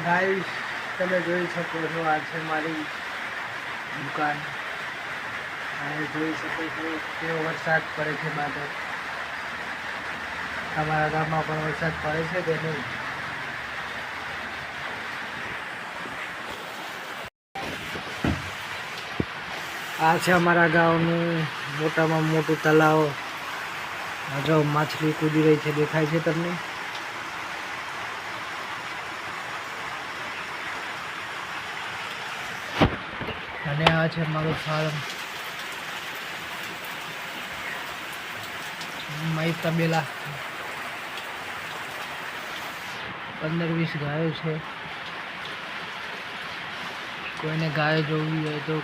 guys તમે જોઈ શકો છો આ છે મારી દુકાન અને જોઈ શકો છો કેવો વરસાદ પડે છે બાદલ તમારા ગામમાં પણ વરસાદ પડે છે કે નહીં આ છે અમારા ગામનું મોટામાં મોટું તળાવ જો માછલી કૂદી રહી છે દેખાય છે તમને અને આ છે મારું ફાર્મ મારી તબેલા 15-20 ગાયો છે કોઈને ગાય જોવી હોય તો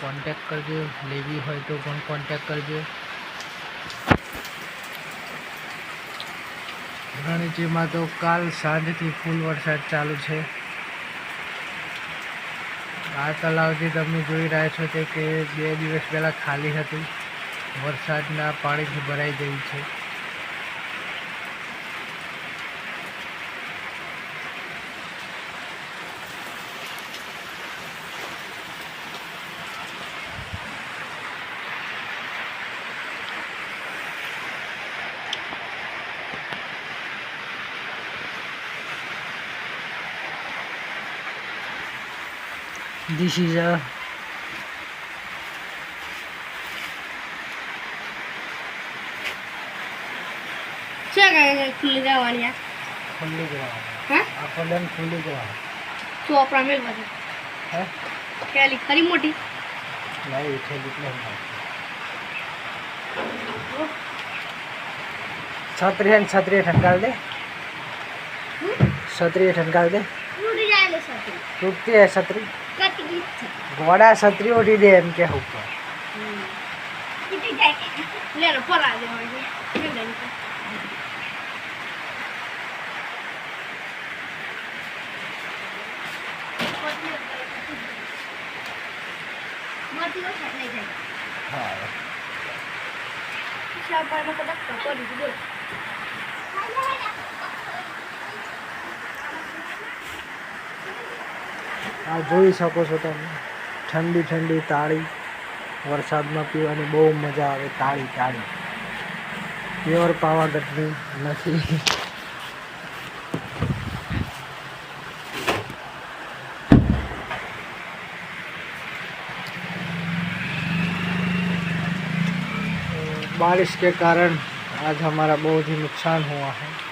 કોન્ટેક્ટ કરજો લેવી હોય તો પણ કોન્ટેક્ટ કરજો રણજીમાં તો કાલ સાંજથી ફૂલ વરસાદ ચાલુ છે આ તળાવ જે તમે જોઈ રહ્યા છો તે કે 2 દિવસ પહેલાં ખાલી હતું વરસાદના પાણીથી ભરાઈ ગયું છે This is a खुली जवानी खुली ग्राम हाँ आपन खुली ग्राम तो अपना में बता है क्या लिख खरी मोटी नहीं इथे लिखना है छतरी ठंडाल दे छतरी ठंडाल दे टूट जाए ले छतरी टूटती है छतरी कट गई घोड़ा छतरी उठी दे एम के ऊपर टूट जाए ले लो पर आ जाओ ये नहीं मोती को छट नहीं जाए हाँ शाम पर मैं कदम कर दीजिए આ જોઈ શકો છો તમે ઠંડી ઠંડી તાળી વરસાદમાં પીવાની બહુ મજા આવે તાળી તાળી પ્યોર પાવાગઢની નથી बारिश के कारण आज हमारा बहुत ही नुकसान हुआ है